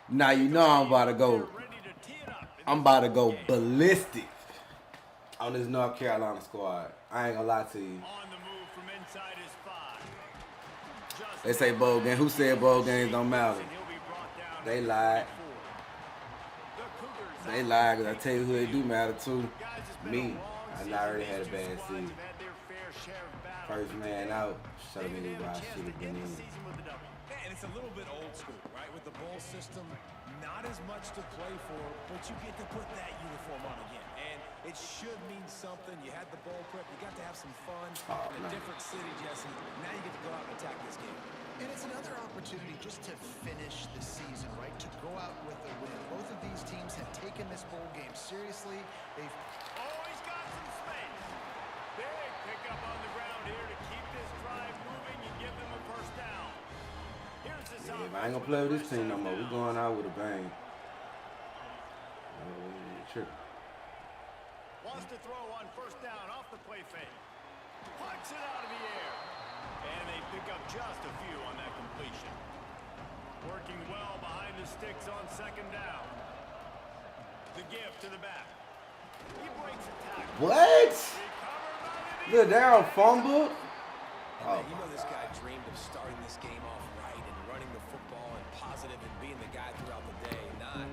Now you know I'm about to go. I'm about to go ballistic on this North Carolina squad. I ain't gonna lie to you. They say bowl game. Who said bowl games don't matter? They lied. They lied because I tell you who they do matter to. Me. I already had a bad season. First man out. Show me where I should have been in. And it's a little bit old school, right? With the bowl system, not as much to play for, but you get to put that uniform on again. And it should mean something. You had the bowl prep. You got to have some fun in a different city, Jesse. Now you get to go out and attack this game. And it's another opportunity just to finish the season, right? To go out with a win. Both of these teams have taken this bowl game seriously. They've always got some space. Big pickup on the ground here to keep this drive moving and give them a first down. Here's the Yeah, if I ain't gonna play with this team no more, we going out with a bang. Tripping. Wants to throw on first down off the play fake. Puts it out of the air. And they pick up just a few on that completion. Working well behind the sticks on second down. The give to the back. He breaks a tackle. What? Look, Darryl fumbled. Oh, you know this guy dreamed of starting this game off right and running the football and positive and being the guy throughout the day, not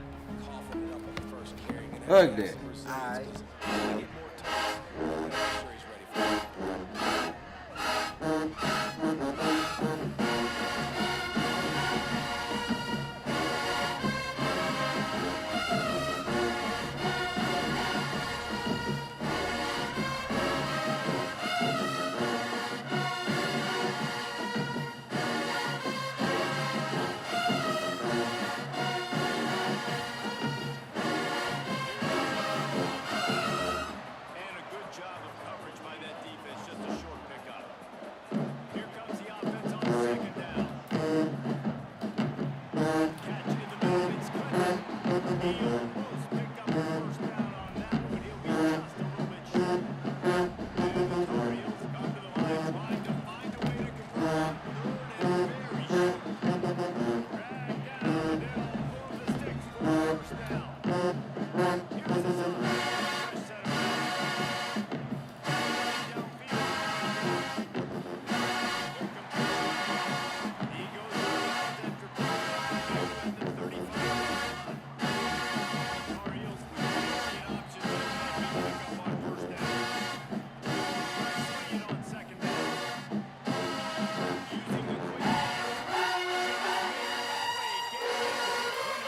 coughing it up on the first carry. Look that.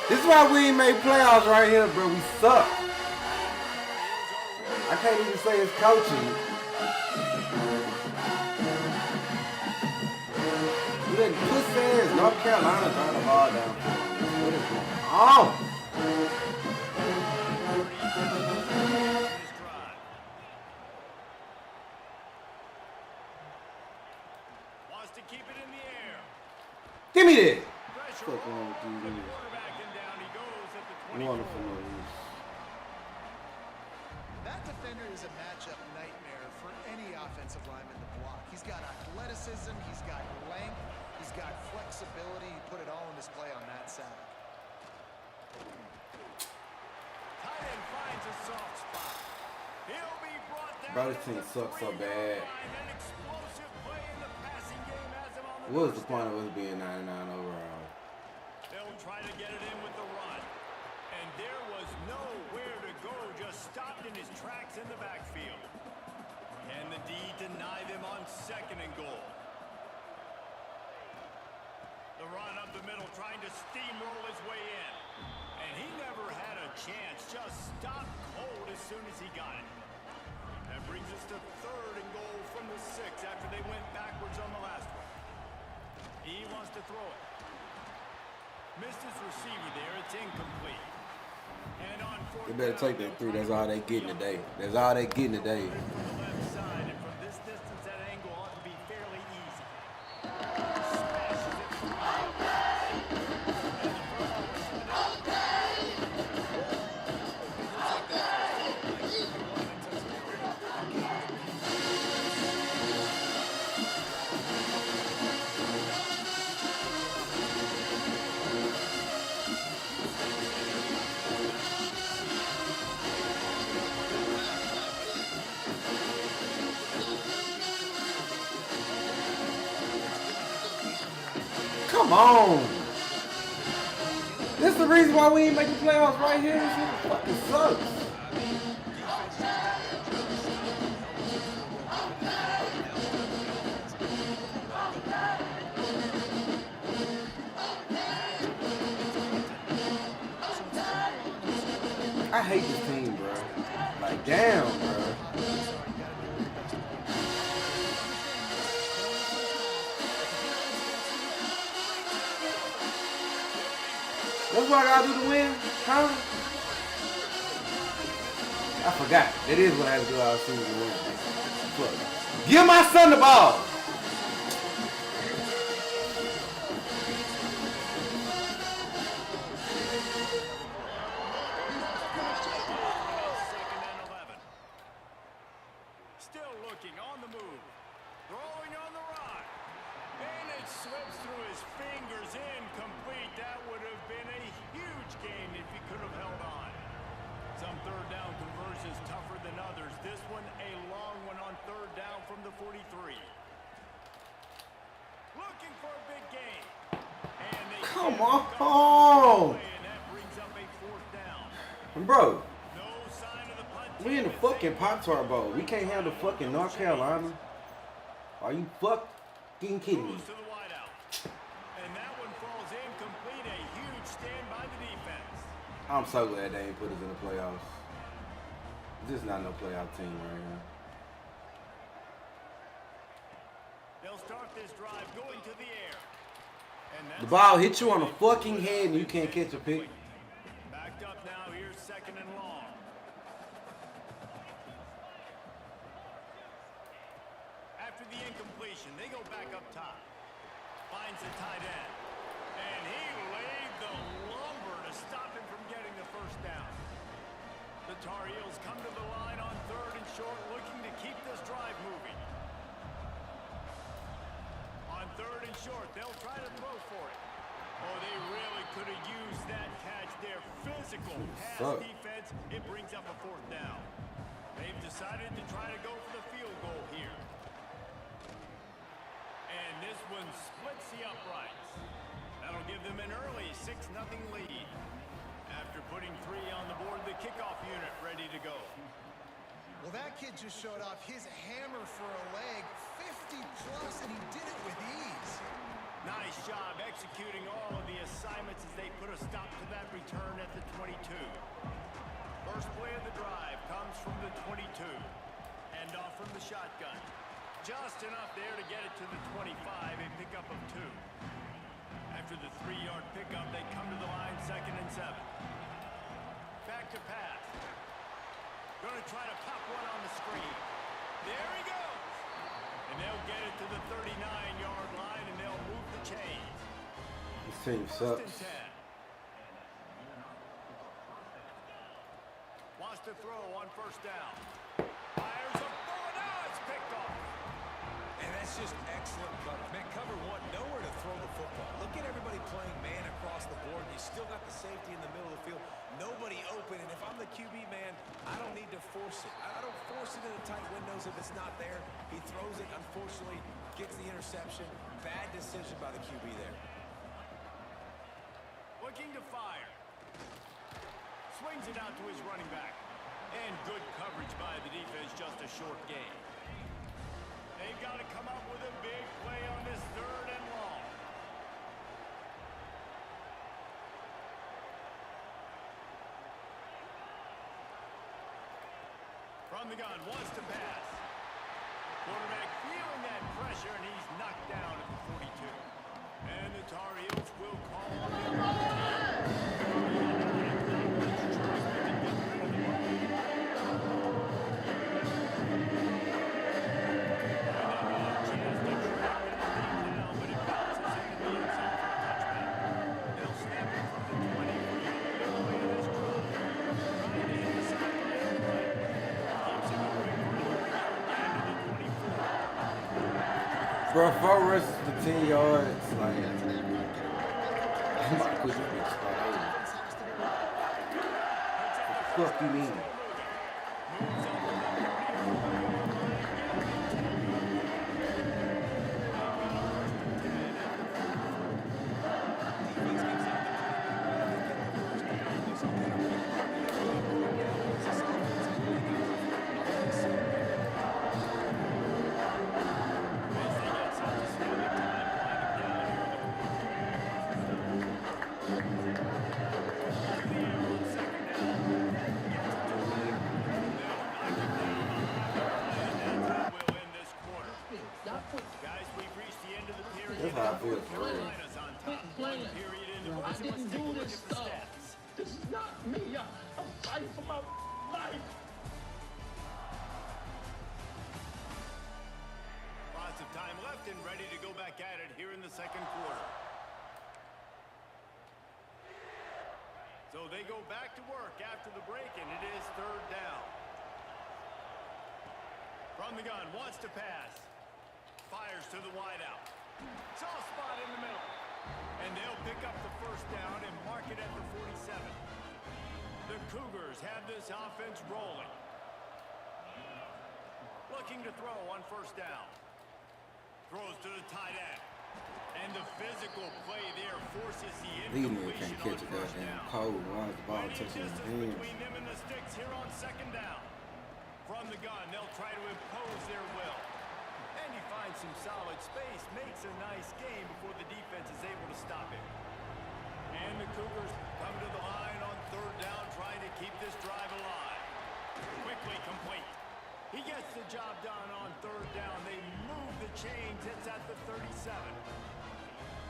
This is why we ain't made playoffs right here, bro. We suck. I can't even say it's coaching. You didn't push ass North Carolina trying to ball down. What is going on? Wants to keep it in the air. Give me this. Pressure all over the quarterback, and down he goes at the 24. Wonderful news. That defender is a matchup nightmare for any offensive lineman to block. He's got athleticism, he's got length, he's got flexibility. He put it all on display on that sack. Tight end finds a soft spot. He'll be brought down. Bro, this team sucks so bad. An explosive play in the passing game has him on the What was the point of us being 99 overall? They'll try to get it in with the run. And there was nowhere to go, just stopped in his tracks in the backfield. Can the D deny them on second and goal? The run up the middle, trying to steamroll his way in. And he never had a chance, just stopped cold as soon as he got it. That brings us to third and goal from the 6 after they went backwards on the last one. He wants to throw it. Missed his receiver there. It's incomplete. And on fourth They better take that 3. That's all they getting today. That's all they getting today. to the left side, and from this distance, that angle ought to be fairly easy. Smashes it through the Come on. This is the reason why we ain't making playoffs right here. This shit fucking sucks. I hate this team, bro. Like, damn, bro. That's what I gotta do to win, huh? I forgot. That is what I have to do all season to win. Fuck. Give my son the ball. Still looking on the move. Throwing on the run. And it slips through his fingers, incomplete. That would have been a huge gain if he could have held on. Some third down conversions tougher than others. This one a long one on third down from the 43. Looking for a big gain. And they Come on. and that brings up a fourth down. Bro, No sign of the punt. we in the fucking PopTart Bowl. We can't handle fucking North Carolina. Are you fucking kidding me? Goes to the wideout. And that one falls incomplete. A huge stand by the defense. I'm so glad they ain't put us in the playoffs. This is not no playoff team right now. They'll start this drive going to the air. And The that's ball hits you on the fucking head and you can't catch a pick. backed up now. Here's second and long. After the incompletion, they go back up top. Finds the tight end. And he laid the lumber to stop him from getting the first down. The Tar Heels come to the line on third and short, looking to keep this drive moving. On third and short, they'll try to throw for it. Oh, they really could have used that catch. Their physical pass Suck. defense, it brings up a fourth down. They've decided to try to go for the field goal here. And this one splits the uprights. That'll give them an early 6-0 lead. After putting 3 on the board, the kickoff unit ready to go. Well, that kid just showed off his hammer for a leg, 50 plus, and he did it with ease. Nice job executing all of the assignments as they put a stop to that return at the 22. First play of the drive comes from the 22. End off from the shotgun. Just enough there to get it to the 25, a pickup of 2. After the 3-yard pickup, they come to the line, 2nd and 7. Back to pass. Going to try to pop one on the screen. There he goes. And they'll get it to the 39-yard line, and they'll move the chains. This team First and sucks. 10. Wants to throw on first down. Fires a bullet. Now it's picked off. And that's just excellent coverage. Man, cover one, nowhere to throw the football. Look at everybody playing man across the board. You still got the safety in the middle of the field. Nobody open. And if I'm the QB, man, I don't need to force it. I don't force it into tight windows if it's not there. He throws it, unfortunately, gets the interception. Bad decision by the QB there. Looking to fire. Swings it out to his running back. And good coverage by the defense, just a short gain. They've got to come up with a big play on this 3rd and long. From the gun, wants to pass. Quarterback feeling that pressure, and he's knocked down at the 42. And the Tar Heels will call on him. Bro, 4 rushes for 10 yards. Like, I'm about to quit this bitch start over. What the fuck you mean? I didn't do this stuff. This is not me. I'm fighting for my life. Lots of time left and ready to go back at it here in the second quarter. So they go back to work after the break, and it is third down. From the gun, wants to pass. Fires to the wideout. Soft spot in the middle. And they'll pick up the first down and mark it at the 47. The Cougars have this offense rolling. Looking to throw on first down. Throws to the tight end. And the physical play there forces the incompletion on first down. Cold. Why is the ball touching his hands? Between them and the sticks here on second down. From the gun, they'll try to impose their will. And he finds some solid space, makes a nice game before the defense is able to stop it. And the Cougars come to the line on third down, trying to keep this drive alive. Quickly complete. He gets the job done on third down. They move the chains. It's at the 37.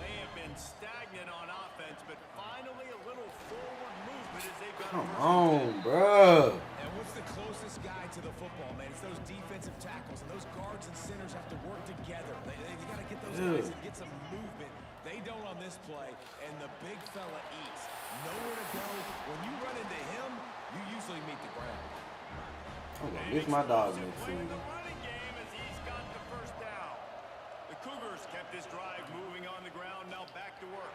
They have been stagnant on offense, but finally a little forward movement as they've got. Come on, bro. And what's the closest guy to the football, man? It's those defensive tackles, and those guards and centers have to work together. They got to get those guys and get some movement. They don't on this play, and the big fella eats. Nowhere to go. When you run into him, you usually meet the ground. It's my dog next to me. The running game as he's got the first down. The Cougars kept this drive moving on the ground. Now back to work.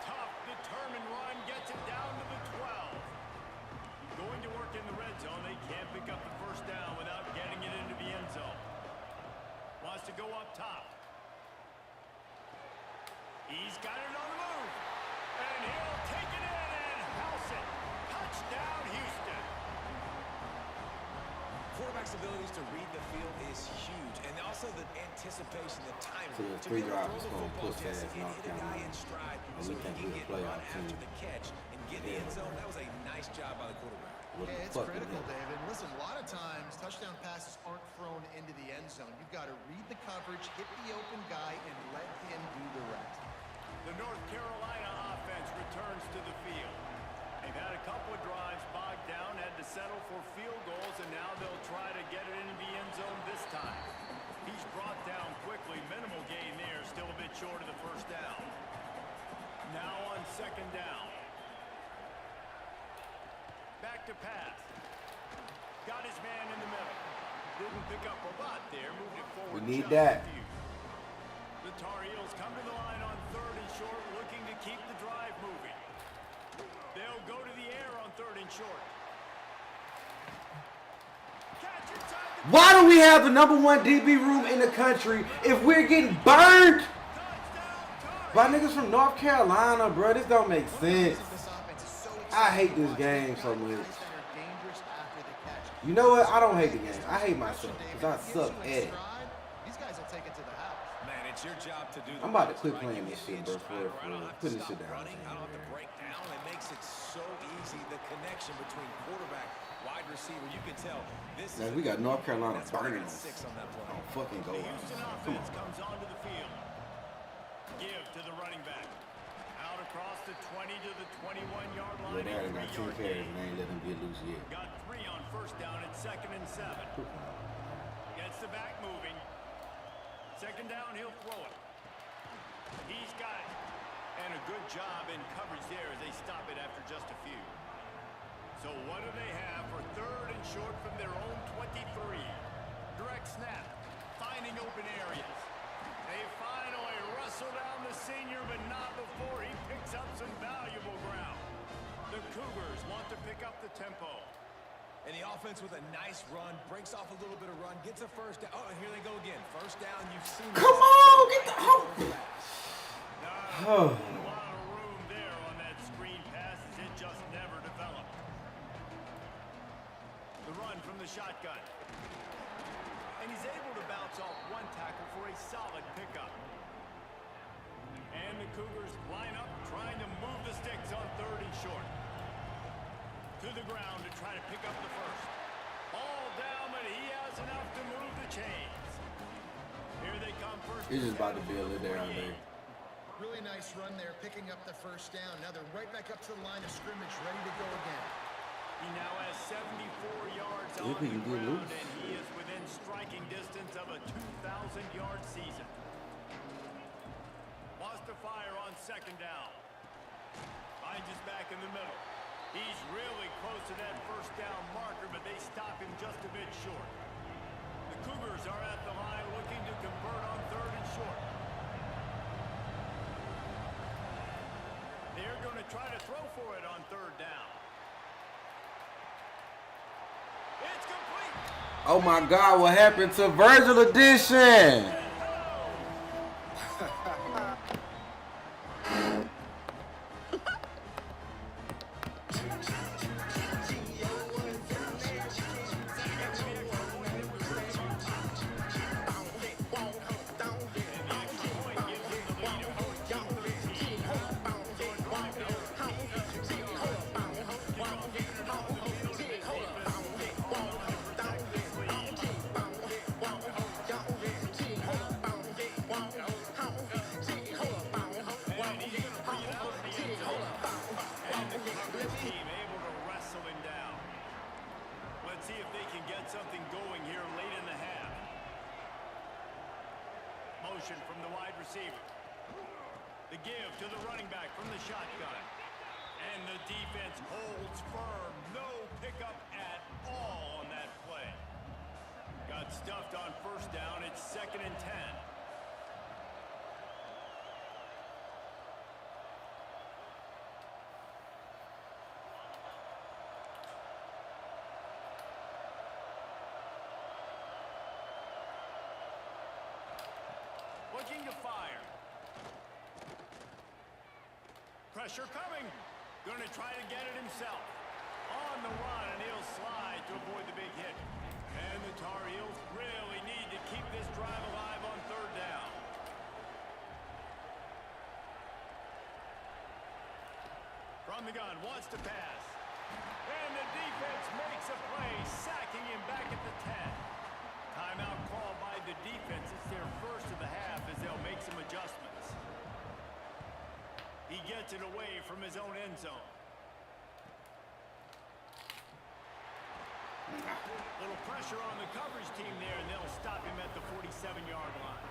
Tough, determined run gets it down to the 12. Going to work in the red zone. They can't pick up the first down without getting it into the end zone. Wants to go up top. He's got it on the move. And he'll take it in and house it. Touchdown, Houston. Quarterback's abilities to read the field is huge, and also the anticipation, the timing. So the To three be able to drives throw is the going to football, push Jesse, ass and North hit a guy Carolina. in stride And so we he think can we'll get play run out after too. the catch and get the end zone. That was a nice job by the quarterback. Yeah, it's critical, David. Listen, a lot of times touchdown passes aren't thrown into the end zone. You've got to read the coverage, hit the open guy, and let him do the rest. The North Carolina offense returns to the field. They've had a couple of drives bogged down, had to settle for field goals, and now they'll try to get it into the end zone this time. He's brought down quickly. Minimal gain there, still a bit short of the first down. Now on second down. Back to pass. Got his man in the middle. Didn't pick up a lot there, moved it forward. We need just that. a few. The Tar Heels come to the line on third and short, looking to keep the drive moving. They'll go to the air on third and short. Catch inside the Why do we have the #1 DB room in the country if we're getting burned touchdown, by niggas from North Carolina, bro? This don't make sense. This offense is so I hate exciting this to watch. game They've so got much. guys that are dangerous after the catch. You know what? I don't hate the game. I hate myself because I suck at it. These guys will take it to the house. Man, it's your job to do the I'm about to rest, quit right? playing You this get shit, the bro, stride, for I don't have to putting this stop shit down. running. I don't have to break down. It makes it so easy. The connection between quarterback, wide receiver, you can tell this Now, is we got North Carolina that's why burning they got us. 6 on that play. Oh, fucking go The out. Houston Come offense on. comes onto the field. Give to the running back. Out across the 20 to the 21-yard line. Well, they got 10 3-yard carries gain. and they ain't let him get loose yet. Got 3 on first down at 2nd and 7. Gets the back moving. Second down, he'll throw it. He's got it. And a good job in coverage there as they stop it after just a few. So what do they have for third and short from their own 23? Direct snap. Finding open areas. They finally wrestle down the senior, but not before he picks up some valuable ground. The Cougars want to pick up the tempo. And the offense with a nice run, breaks off a little bit of run, gets a first down. Oh, and here they go again. First down, you've seen Come this. on, get the A lot of room there on that screen pass as it just never developed. The run from the shotgun. And he's able to bounce off one tackle for a solid pickup. And the Cougars line up, trying to move the sticks on third and short. To the ground to try to pick up the first. Ball down, but he has enough to move the chains. Here they come first. It's just about to be a little down there. Really nice run there, picking up the first down. Now they're right back up to the line of scrimmage, ready to go again. He now has 74 yards on the ground, and he is within striking distance of a 2,000-yard season. Wants to fire on second down. Finds his back in the middle. He's really close to that first down marker, but they stop him just a bit short. The Cougars are at the line looking to convert on third and short. They're going to try to throw for it on third down. It's complete. Oh my God, what happened to Virgil Edition? Something going here late in the half. Motion from the wide receiver. The give to the running back from the shotgun. And the defense holds firm. No pickup at all on that play. Got stuffed on first down. It's 2nd and 10. Looking to fire. Pressure coming. Going to try to get it himself. On the run, and he'll slide to avoid the big hit. And the Tar Heels really need to keep this drive alive on third down. From the gun, wants to pass. And the defense makes a play, sacking him back at the 10. Timeout called by the defense. It's their first of the half as they'll make some adjustments. He gets it away from his own end zone. Little pressure on the coverage team there, and they'll stop him at the 47-yard line.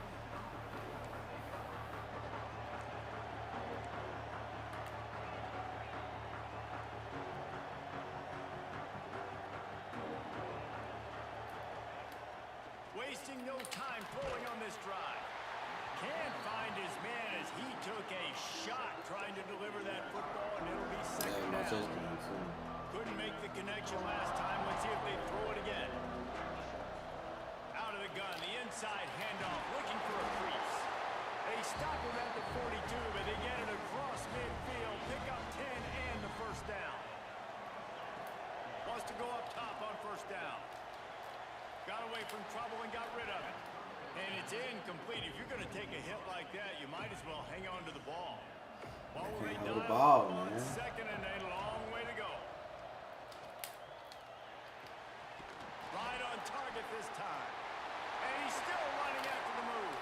Wasting no time throwing on this drive. Can't find his man as he took a shot trying to deliver that football, and it'll be second down. Couldn't make the connection last time. Let's see if they throw it again. Out of the gun, the inside handoff, looking for a crease. They stop him at the 42, but they get it across midfield, pick up 10 and the first down. Wants to go up top on first down. Got away from trouble and got rid of it. And it's incomplete. If you're going to take a hit like that, you might as well hang on to the ball. Ball will be dialed on second and a long way to go. Right on target this time. And he's still running after the move.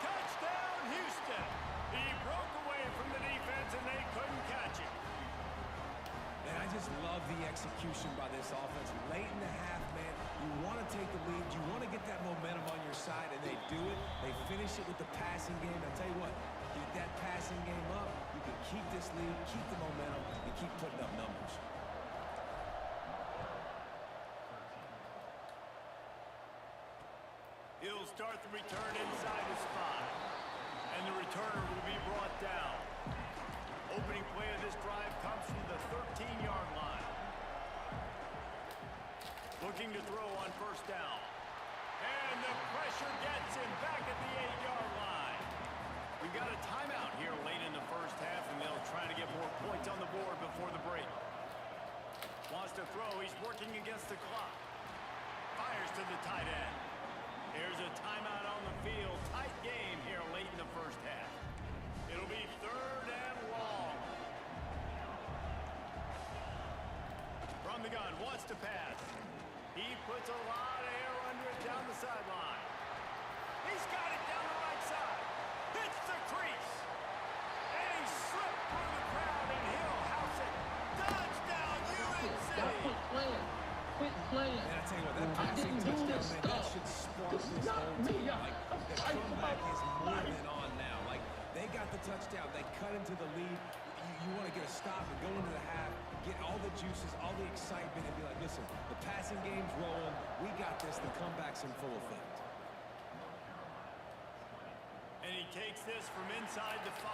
Touchdown, Houston. He broke away from the defense and they couldn't catch him. And I just love the execution by this offense. Late in the half, man, you want to take the lead. You want to get that momentum on your side, and they do it. They finish it with the passing game. I'll tell you what, keep that passing game up. You can keep this lead, keep the momentum, and keep putting up numbers. He'll start the return inside the spot. And the returner will be brought down. Opening play of this drive comes from the 13-yard line. Looking to throw on first down. And the pressure gets him back at the 8-yard line. We've got a timeout here late in the first half, and they'll try to get more points on the board before the break. Wants to throw. He's working against the clock. Fires to the tight end. There's a timeout on the field. Tight game here late in the first half. It'll be third and long. From the gun, wants to pass. He puts a lot of air under it down the sideline. He's got it down the right side. Hits the crease. And he slipped through the crowd, and he'll house it. Touchdown, Stop, UNC! quit playing. Quit playing. And I tell you what, that I passing didn't do touchdown, this man, that stuff. should spark This is this not whole me. team. I'm Like, the fighting for comeback my is more life. than on now. Like, they got the touchdown. They cut into the lead. You want to get a stop and go into the half, get all the juices, all the excitement, and be like, listen, the passing game's rolling. We got this. The comeback's in full effect. And he takes this from inside the 5.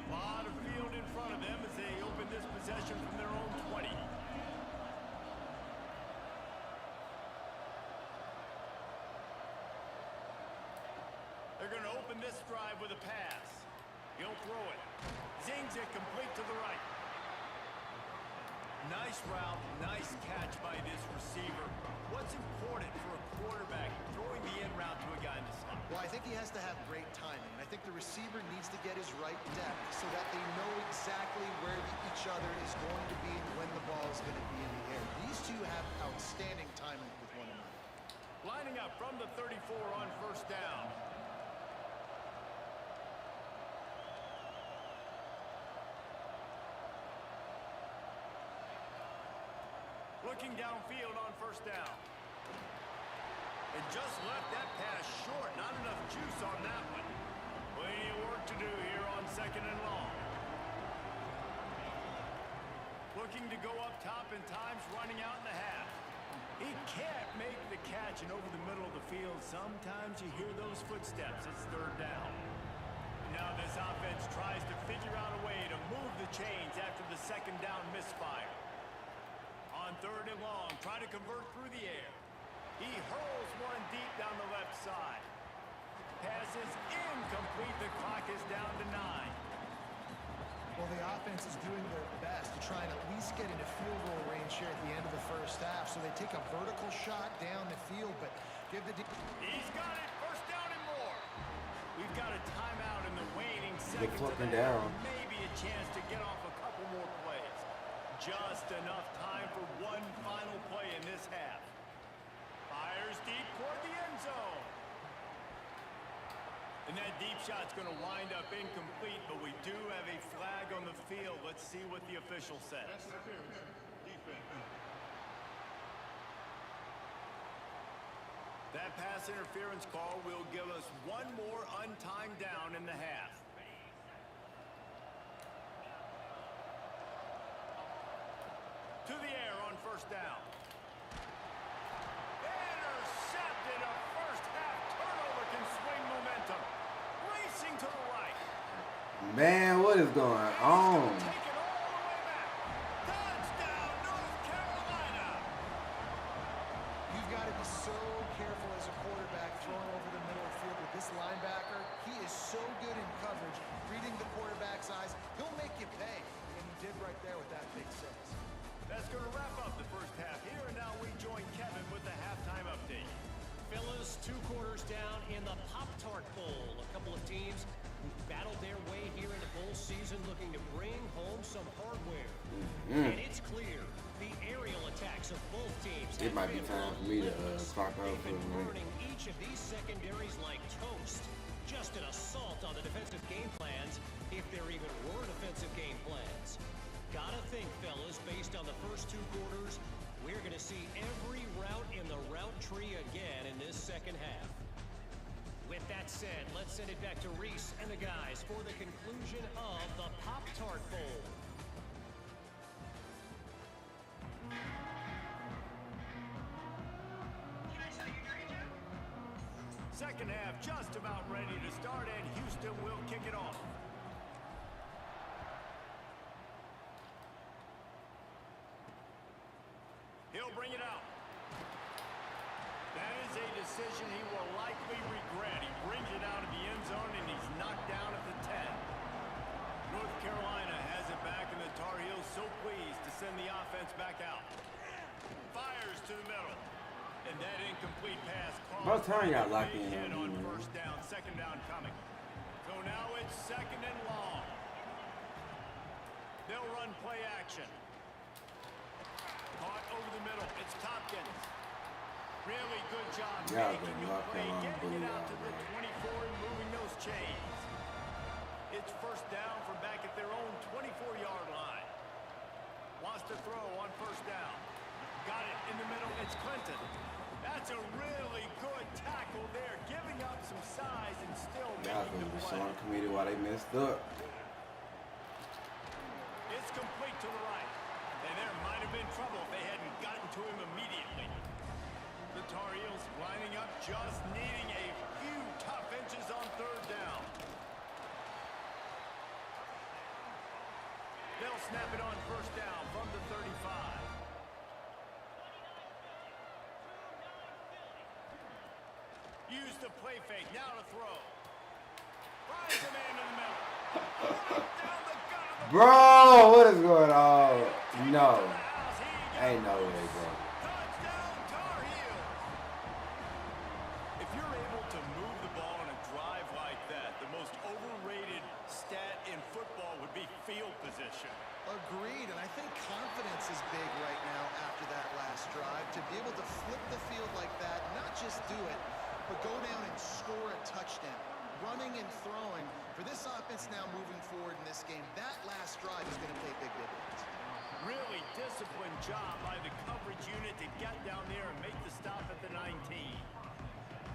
A lot of field in front of them as they open this possession from their own 20. They're going to open this drive with a pass. He'll throw it. Zings it complete to the right. Nice route, nice catch by this receiver. What's important for a quarterback throwing the in route to a guy in the slot? Well, I think he has to have great timing. I think the receiver needs to get his right depth so that they know exactly where each other is going to be and when the ball is going to be in the air. These two have outstanding timing with one another. Lining up from the 34 on first down. Looking downfield on first down. And just left that pass short. Not enough juice on that one. Plenty of work to do here on second and long. Looking to go up top and time's running out in the half. He can't make the catch, and over the middle of the field, sometimes you hear those footsteps. It's third down. Now this offense tries to figure out a way to move the chains after the second down misfire. On third and long, trying to convert through the air. He hurls one deep down the left side. Pass is incomplete. The clock is down to 9. Well, the offense is doing their best to try and at least get into field goal range here at the end of the first half. So they take a vertical shot down the field, but give the... He's got it. First down and more. We've got a timeout in the waning seconds. fucking down. Maybe a chance to get off a couple more plays. Just enough time for one final play in this half. Fires deep toward the end zone. And that deep shot's going to wind up incomplete, but we do have a flag on the field. Let's see what the official says. That pass interference call will give us one more untimed down in the half. To the air on first down. Intercepted. A first half turnover can swing momentum. Racing to the right. Man, what is going on? Take it all the way back. Touchdown, North Carolina. You've got to be so careful as a quarterback throwing over the middle of the field with this linebacker. He is so good in coverage, reading the quarterback's eyes. He'll make you pay, and he did right there with that big 6. That's going to wrap up the first half here, and now we join Kevin with the halftime update. Fellas, 2 quarters down in the PopTart Bowl. A couple of teams who battled their way here in the bowl season looking to bring home some hardware. And it's clear the aerial attacks of both teams. It might be time for me to clock out for They've a been minute. burning each of these secondaries like toast. Just an assault on the defensive game plans, if there even were defensive game plans. Gotta think, fellas, based on the first 2 quarters, we're going to see every route in the route tree again in this second half. With that said, let's send it back to Reese and the guys for the conclusion of the PopTart Bowl. Second half just about ready to start, and Houston will kick it off. He'll bring it out. That is a decision he will likely regret. He brings it out of the end zone, and he's knocked down at the 10. North Carolina has it back, and the Tar Heels so pleased to send the offense back out. Fires to the middle. And that incomplete pass About time y'all lock in hit on on me, man. first down, second down coming. So now it's second and long. They'll run play action. Caught over the middle. It's Tompkins. Really good job Y'all making been a North play, Carolina getting bully it out y'all, to the man. 24 and moving those chains. It's first down from back at their own 24-yard line. Wants to throw on first down. Got it in the middle. It's Clinton. That's a really good tackle there, giving up some size and still Y'all making the supposed to be play. showing the committee why they messed up. It's complete to the right. And there might have been trouble if they hadn't gotten to him immediately. The Tar Heels lining up, just needing a few tough inches on third down. They'll snap it on first down from the 35. Use the play fake, now to throw. Finds a man in the middle. Right down the gut of the Bro, what is going on? No. to the house. He got Ain't no way, bro. touchdown, Tar Heels. If you're able to move the ball on a drive like that, the most overrated stat in football would be field position. Agreed, and I think confidence is big right now after that last drive. To be able to flip the field like that, not just do it, but go down and score a touchdown. Running and throwing. For this offense now moving forward in this game, that last drive is going to pay big dividends. Really disciplined job by the coverage unit to get down there and make the stop at the 19.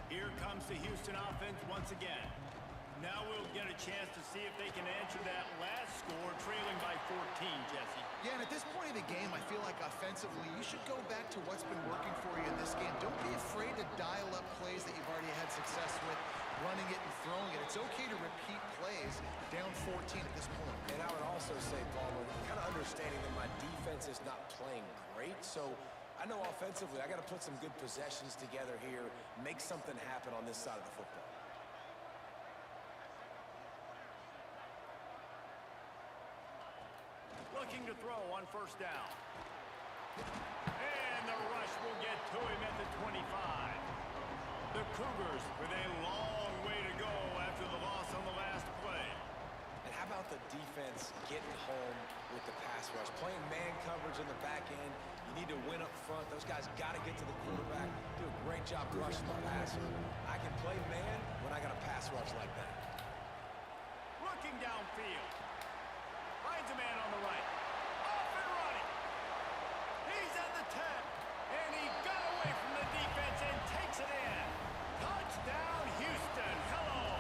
Here comes the Houston offense once again. Now we'll get a chance to see if they can answer that last score, trailing by 14, Jesse. Yeah, and at this point in the game, I feel like offensively, you should go back to what's been working for you in this game. Don't be afraid to dial up plays that you've already had success with, running it and throwing it. It's okay to repeat plays down 14 at this point. And I would also say, Palmer, kind of understanding that my defense is not playing great, so I know offensively I got to put some good possessions together here, make something happen on this side of the football. Looking to throw on first down. And the rush will get to him at the 25. The Cougars with a long way to go after the loss on the last play. And how about the defense getting home with the pass rush? Playing man coverage in the back end. You need to win up front. Those guys got to get to the quarterback. Do a great job rushing the passer. I can play man when I got a pass rush like that. Looking downfield. Finds a man on the right. Off and running. He's at the 10. And he got away from the defense and takes it in. Touchdown, Houston. Hello.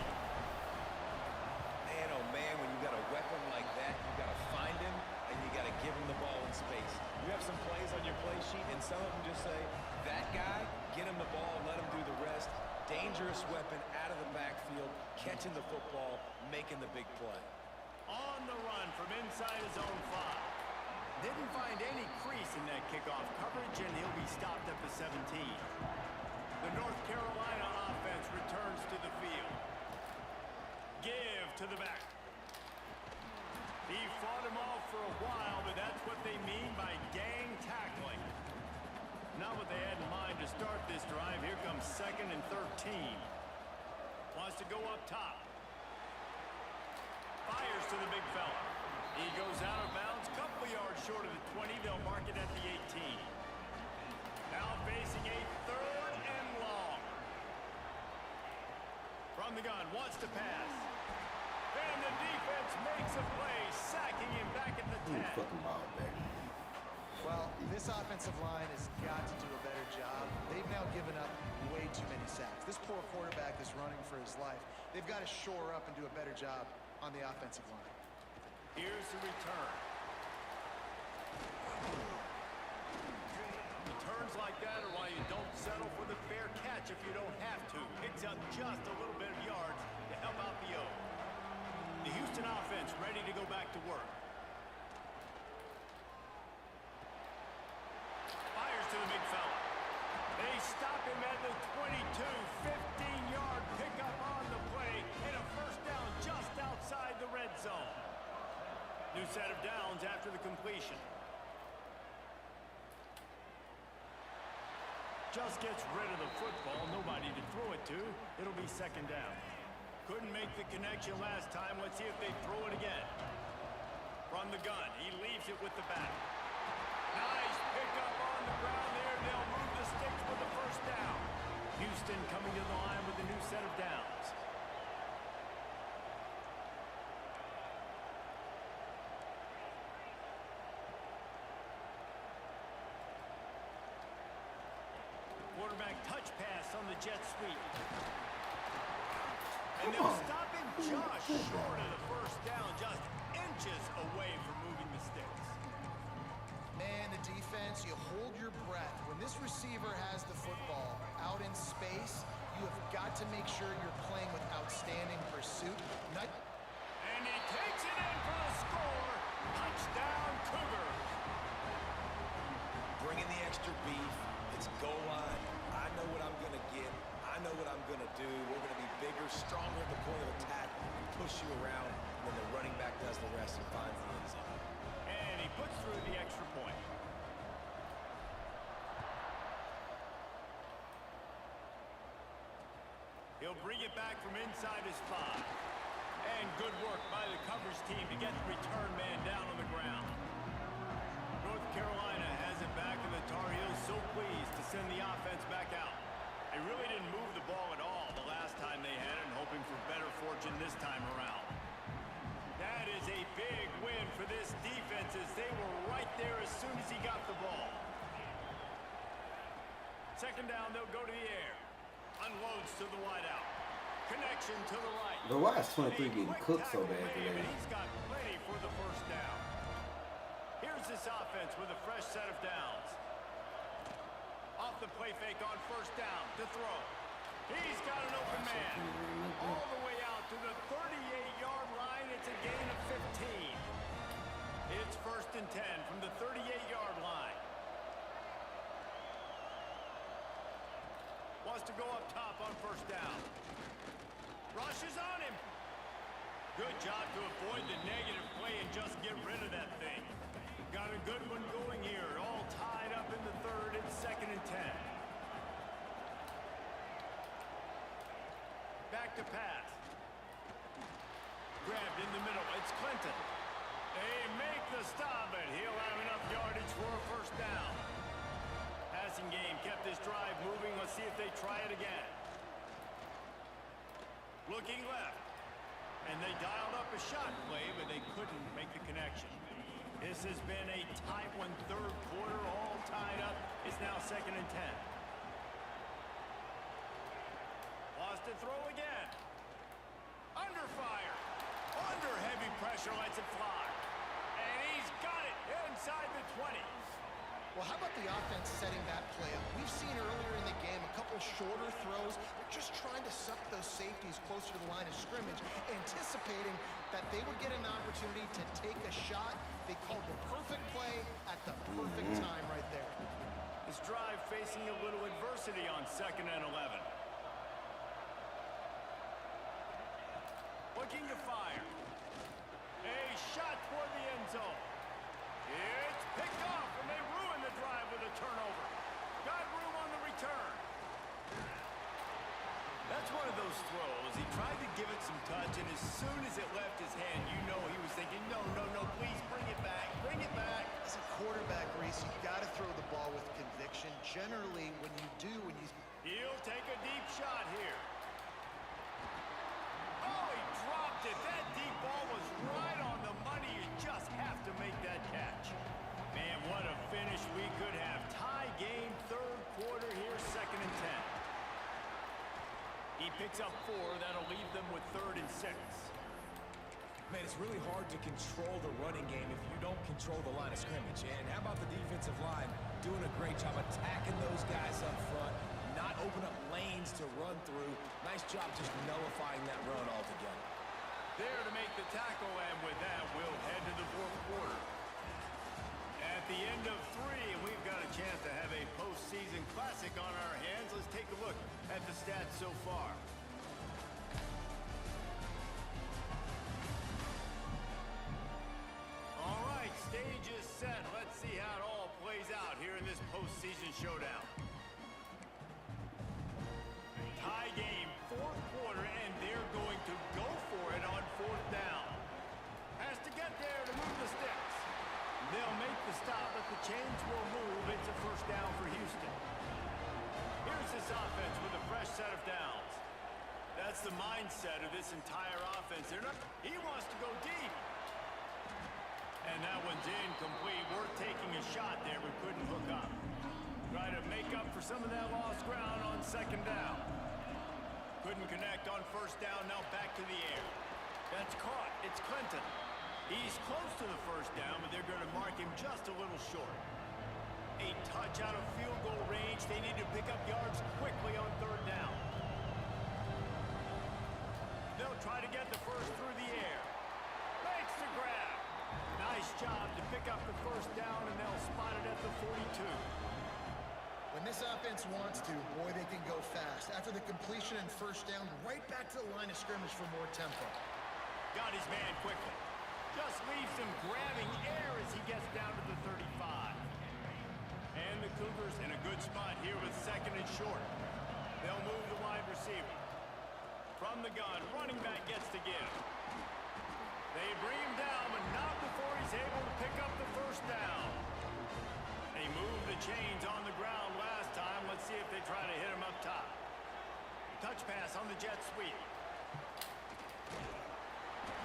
Man, oh man, when you got a weapon like that, you got to find him and you got to give him the ball in space. You have some plays on your play sheet, and some of them just say, that guy, get him the ball, let him do the rest. Dangerous weapon out of the backfield, catching the football, making the big play. On the run from inside his own 5. Didn't find any crease in that kickoff coverage, and he'll be stopped at the 17. The North Carolina offense returns to the field. Give to the back. He fought him off for a while, but that's what they mean by gang tackling. Not what they had in mind to start this drive. Here comes 2nd and 13. Wants to go up top. Fires to the big fella. He goes out of bounds, couple yards short of the 20. They'll mark it at the 18. Now facing a 3rd and long. From the gun, wants to pass. And the defense makes a play, sacking him back at the 10. Fucking ball back. Well, this offensive line has got to do a better job. They've now given up way too many sacks. This poor quarterback is running for his life. They've got to shore up and do a better job on the offensive line. Here's the return. Returns like that are why you don't settle for the fair catch if you don't have to. Picks up just a little bit of yards to help out the O. The Houston offense ready to go back to work. Fires to the big fella. They stop him at the 22. 15-yard pickup on the play and a first down just outside the red zone. New set of downs after the completion. Just gets rid of the football. Nobody to throw it to. It'll be 2nd down. Couldn't make the connection last time. Let's see if they throw it again. From the gun, he leaves it with the back. Nice pickup on the ground there. They'll move the sticks with the first down. Houston coming to the line with a new set of downs. Quarterback touch pass on the jet sweep. And they'll stop him just short of the first down, just inches away from moving the sticks. Man, the defense, you hold your breath. When this receiver has the football out in space, you have got to make sure you're playing with outstanding pursuit. And he takes it in for the score. Touchdown, Cougars. Bring in the extra beef. It's goal line. I know what I'm going to get. I know what I'm going to do. We're going to be bigger, stronger at the point of attack, push you around, and then the running back does the rest and finds the end zone. And he puts through the extra point. He'll bring it back from inside his 5. And good work by the coverage team to get the return man down on the ground. North Carolina has it back, and the Tar Heels so pleased to send the offense back out. They really didn't move the ball at all the last time they had it, and hoping for better fortune this time around. That is a big win for this defense, as they were right there as soon as he got the ball. Second down, they'll go to the air. Unloads to the wideout. Connection to the right. But why is 23 getting cooked so bad today? He's got plenty for the first down. Here's this offense with a fresh set of downs. Off the play fake on first down to throw. He's got an open man. All the way out to the 38-yard line. It's a gain of 15. It's first and 10 from the 38-yard line. Wants to go up top on first down. Rushes on him. Good job to avoid the negative play and just get rid of that thing. Got a good one going here. All tied up in the third. It's second and 10. Back to pass. Grabbed in the middle. It's Clinton. They make the stop, but he'll have enough yardage for a first down. Passing game kept this drive moving. Let's see if they try it again. Looking left. And they dialed up a shot play, but they couldn't make the connection. This has been a tight one, third quarter, all tied up. It's now second and 10. Wants to throw again. Under fire. Under heavy pressure, lets it fly. And he's got it inside the 20. Well, how about the offense setting that play up? We've seen earlier in the game a couple shorter throws. They're just trying to suck those safeties closer to the line of scrimmage, anticipating that they would get an opportunity to take a shot. They called the perfect play at the perfect time right there. This drive facing a little adversity on second and 11. Looking to fire. A shot toward the end zone. It's picked off, and they ruin the drive with a turnover. Got room on the return. That's one of those throws. He tried to give it some touch, and as soon as it left his hand, you know he was thinking, no, please bring it back. Bring it back. As a quarterback, Reese, you got to throw the ball with conviction. Generally, when you do, He'll take a deep shot here. Oh, he dropped it. That deep ball was right on the money. You just have to make that catch. Man, what a finish we could have. Tie game, third quarter here, second and 10. He picks up 4. That'll leave them with third and 6. Man, it's really hard to control the running game if you don't control the line of scrimmage. And how about the defensive line doing a great job attacking those guys up front, not open up lanes to run through. Nice job just nullifying that run altogether. There to make the tackle, and with that, we'll head to the fourth quarter. At the end of 3, and we've got a chance to have a postseason classic on our hands. Let's take a look at the stats so far. All right, stage is set. Let's see how it all plays out here in this postseason showdown. Tie game, fourth quarter, and they're going to go for it on fourth down. Has to get there to move the sticks. They'll make the stop, but the chains will move. It's a first down for Houston. mindset of this entire offense. He wants to go deep. And that one's incomplete. Worth taking a shot there, but couldn't hook up. Try to make up for some of that lost ground on second down. Couldn't connect on first down. Now back to the air. That's caught. It's Clinton. He's close to the first down, but they're going to mark him just a little short. A touch out of field goal range. They need to pick up yards quickly on third down. They'll try to get the first through the air. Makes the grab. Nice job to pick up the first down, and they'll spot it at the 42. When this offense wants to, boy, they can go fast. After the completion and first down, right back to the line of scrimmage for more tempo. Got his man quickly. Just leaves him grabbing air as he gets down to the 35. And the Cougars in a good spot here with second and short. They'll move the wide receiver. From the gun, running back gets to give. They bring him down, but not before he's able to pick up the first down. They moved the chains on the ground last time. Let's see if they try to hit him up top. Touch pass on the jet sweep.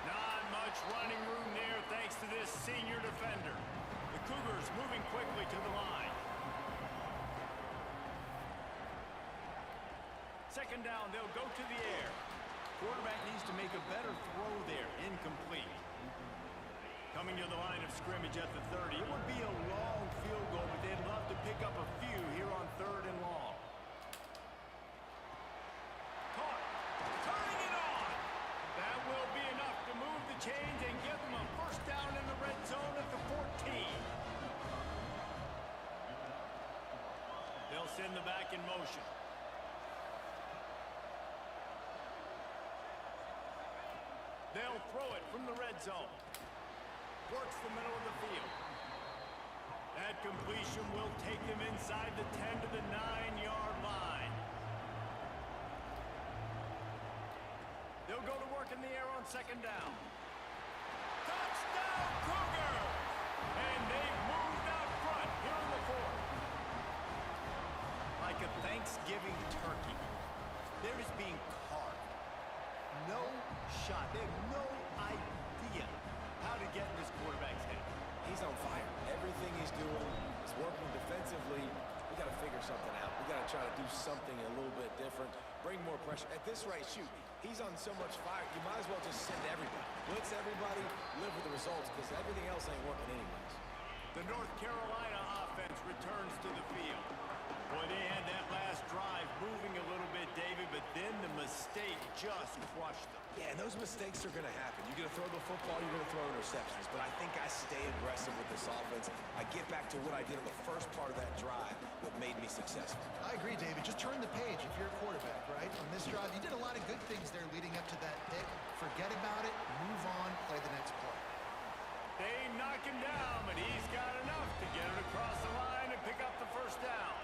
Not much running room there thanks to this senior defender. The Cougars moving quickly to the line. Second down, they'll go to the air. Quarterback needs to make a better throw there. Incomplete. Coming to the line of scrimmage at the 30. It would be a long field goal, but they'd love to pick up a few here on third and long. Caught. Turning it on. That will be enough to move the chains and give them a first down in the red zone at the 14. They'll send the back in motion. They'll throw it from the red zone. Works the middle of the field. That completion will take them inside the 10 to the 9-yard line. They'll go to work in the air on second down. Touchdown, Cougars! And they've moved out front here in the fourth. Like a Thanksgiving turkey, they're just being carved. No shot. They have no idea how to get in this quarterback's head. He's on fire. Everything he's doing is working defensively. We got to figure something out. We got to try to do something a little bit different. Bring more pressure. At this rate, shoot, he's on so much fire, you might as well just send everybody. Blitz everybody, live with the results, because everything else ain't working anyways. The North Carolina offense returns to the field. Boy, they had that last drive moving a little bit, David, but then the mistake just crushed them. Yeah, and those mistakes are going to happen. You're going to throw the football, you're going to throw interceptions. But I think I stay aggressive with this offense. I get back to what I did on the first part of that drive that made me successful. I agree, David. Just turn the page if you're a quarterback, right? On this drive, you did a lot of good things there leading up to that pick. Forget about it, move on, play the next play. They knock him down, but he's got enough to get it across the line and pick up the first down.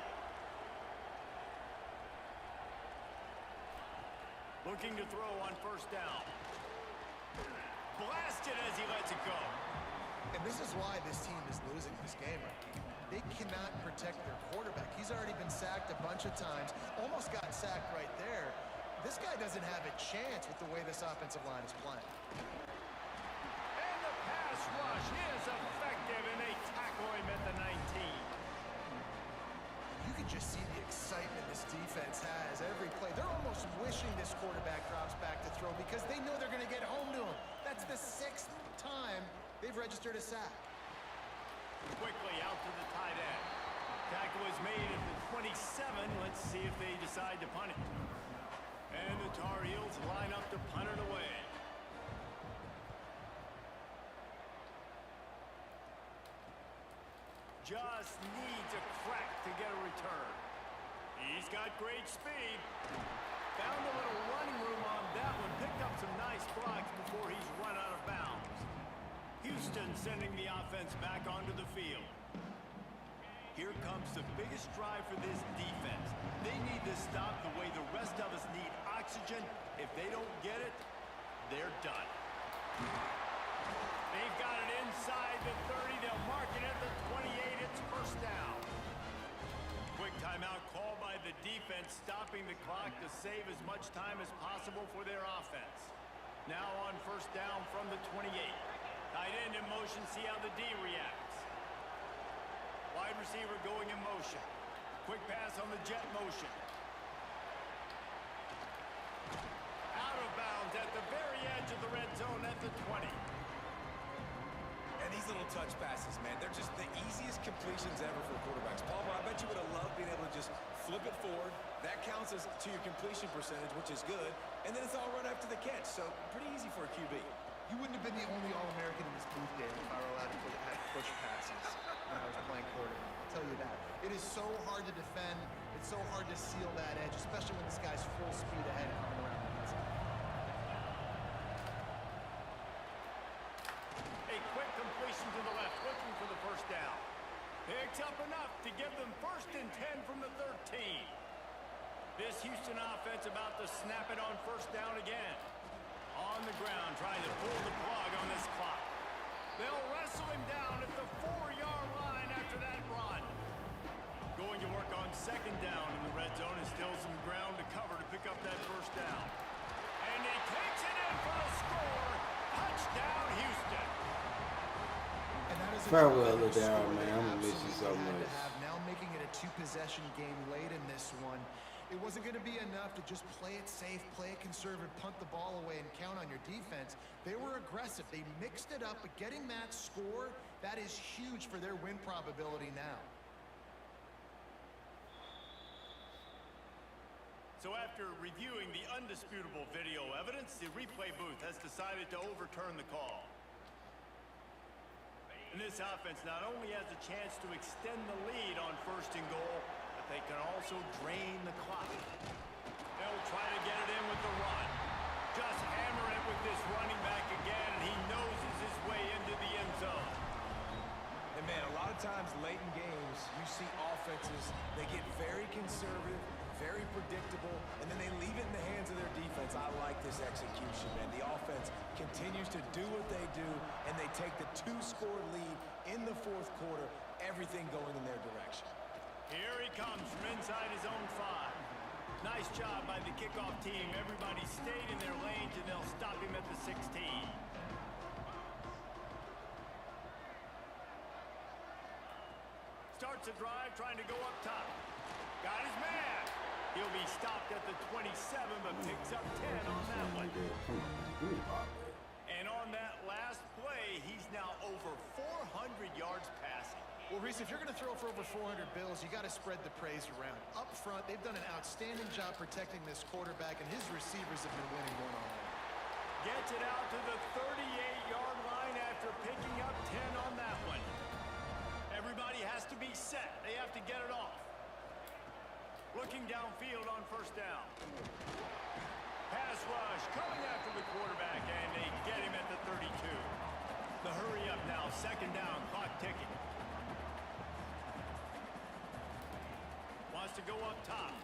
Looking to throw on first down. Blasted as he lets it go. And this is why this team is losing this game right now. They cannot protect their quarterback. He's already been sacked a bunch of times. Almost got sacked right there. This guy doesn't have a chance with the way this offensive line is playing. And the pass rush is effective, and they tackle him at the 19. You can just see the excitement this defense has every play. They're almost wishing this quarterback drops back to throw because they know they're going to get home to him. That's the 6th time they've registered a sack. Quickly out to the tight end. Tackle is made at the 27. Let's see if they decide to punt it. And the Tar Heels line up to punt it away. Just needs a crack to get a return. He's got great speed. Found a little running room on that one. Picked up some nice blocks before he's run out of bounds. Houston sending the offense back onto the field. Here comes the biggest drive for this defense. They need to stop the way the rest of us need oxygen. If they don't get it, they're done. They've got it inside the 30. They'll mark it at the 28. It's first down. quick timeout called by the defense, stopping the clock to save as much time as possible for their offense. Now on first down from the 28. Tight end in motion, see how the D reacts. Wide receiver going in motion. Quick pass on the jet motion. Out of bounds at the very edge of the red zone at the 20. And these little touch passes, man, they're just the easiest completions ever for quarterbacks. Palmer, I bet you would have loved being able to just flip it forward. That counts as to your completion percentage, which is good. And then it's all run after the catch, so pretty easy for a QB. You wouldn't have been the only All-American in this booth game if I were allowed to push passes when I was playing quarterback. I'll tell you that. It is so hard to defend. It's so hard to seal that edge, especially when this guy's full speed ahead coming around the inside. A quick completion to the left, looking for the first down. Picks up enough to give them 1st and 10 from the 13. This Houston offense about to snap it on first down again. On the ground, trying to pull the plug on this clock. They'll wrestle him down at the 4-yard line after that run. Going to work on second down in the red zone, and still some ground to cover to pick up that first down. And he takes it in for the score. Touchdown, Houston. And that is a Farewell, tremendous Ladaro, score man. they I'm gonna miss you so absolutely had to much. have. Now making it a 2-possession game late in this one. It wasn't going to be enough to just play it safe, play it conservative, punt the ball away, and count on your defense. They were aggressive. They mixed it up, but getting that score, that is huge for their win probability now. So after reviewing the undisputable video evidence, the replay booth has decided to overturn the call. And this offense not only has a chance to extend the lead on 1st and goal, but they can also drain the clock. They'll try to get it in with the run. Just hammer it with this running back again, and he noses his way into the end zone. And man, a lot of times late in games, you see offenses, they get very conservative, very predictable, and then they leave it in the hands of their defense. I like this execution, man. The offense continues to do what they do, and they take the 2-score lead in the 4th quarter, everything going in their direction. Here he comes from inside his own 5. Nice job by the kickoff team. Everybody stayed in their lanes, and they'll stop him at the 16. Starts a drive, trying to go up top. Got his man. He'll be stopped at the 27, but picks up 10 on that one. Come on, man. Give me the ball, man. And on that last play, he's now over 400 yards passing. Well, Reese, if you're going to throw for over 400 bills, you got to spread the praise around. Up front, they've done an outstanding job protecting this quarterback, and his receivers have been winning one-on-one. Gets it out to the 38-yard line after picking up 10 on that one. Everybody has to be set. They have to get it off. Looking downfield on first down. Pass rush coming after the quarterback, and they get him at the 32. The hurry up now, second down, clock ticking. Wants to go up top.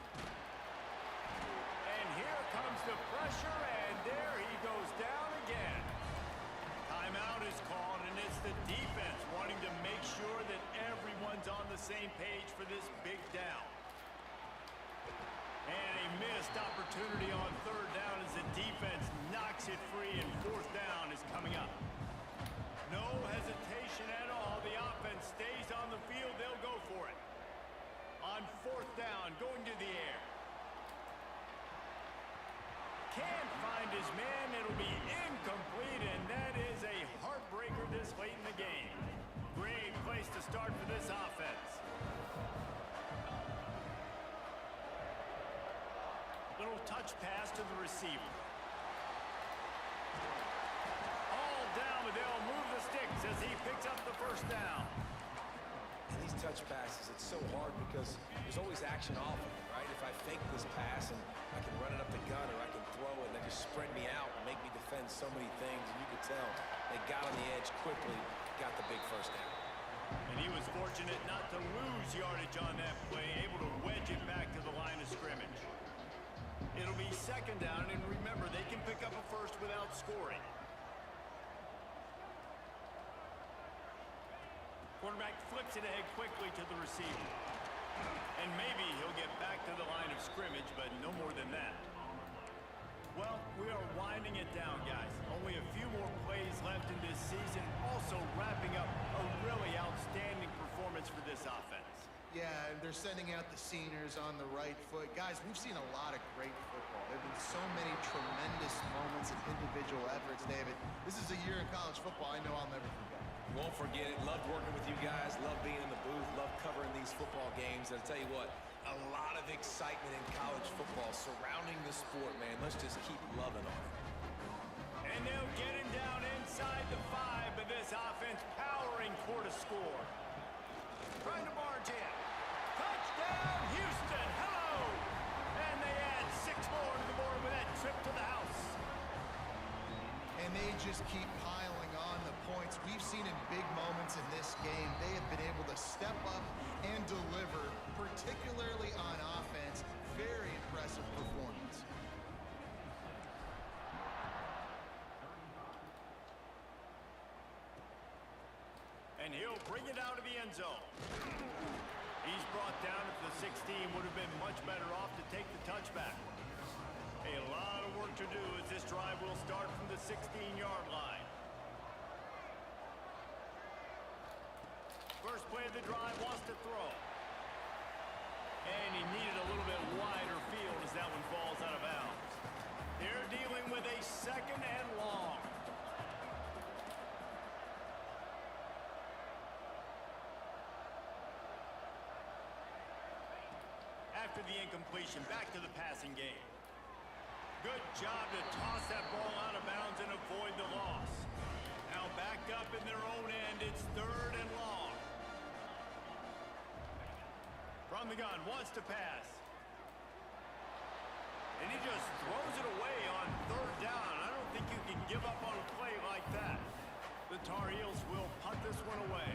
And here comes the pressure, and there he goes down again. Timeout is called, and it's the defense wanting to make sure that everyone's on the same page for this big down. And a missed opportunity on third down as the defense knocks it free, and fourth down is coming up. No hesitation at all. The offense stays on the field. They'll go for it. On fourth down, going to the air. Can't find his man. It'll be incomplete, and that is a heartbreaker this late in the game. Great place to start for this offense. Little touch pass to the receiver. All down, but they'll move the sticks as he picks up the first down. And these touch passes, it's so hard because there's always action off of it, right? If I fake this pass and I can run it up the gut or I can throw it and they just spread me out and make me defend so many things, and you could tell they got on the edge quickly, got the big first down. And he was fortunate not to lose yardage on that play, able to wedge it back to the line of scrimmage. It'll be second down, and remember, they can pick up a first without scoring. Quarterback flips it ahead quickly to the receiver. And maybe he'll get back to the line of scrimmage, but no more than that. Well, we are winding it down, guys. Only a few more plays left in this season. Also wrapping up a really outstanding performance for this offense. Yeah, and they're sending out the seniors on the right foot. Guys, we've seen a lot of great football. There have been so many tremendous moments and individual efforts, David. This is a year in college football I know I'll never forget. Won't forget it. Loved working with you guys. Loved being in the booth. Loved covering these football games. And I'll tell you what, a lot of excitement in college football surrounding the sport, man. Let's just keep loving on it. And they'll get him down inside the 5, but this offense powering for the score. Trying to barge in. Touchdown, Houston. Hello. And they add 6 more to the board with that trip to the house. And they just keep piling on the points. We've seen in big moments in this game, they have been able to step up and deliver, particularly on offense. Very impressive performance. And he'll bring it out of the end zone. He's brought down at the 16. Would have been much better off to take the touchback. A lot of work to do as this drive will start from the 16-yard line. First play of the drive, wants to throw. And he needed a little bit wider field as that one falls out of bounds. They're dealing with a 2nd and long. After the incompletion, back to the passing game. Good job to toss that ball out of bounds and avoid the loss. Now backed up in their own end, it's 3rd and long. From the gun, wants to pass. And he just throws it away on 3rd down. I don't think you can give up on a play like that. The Tar Heels will punt this one away.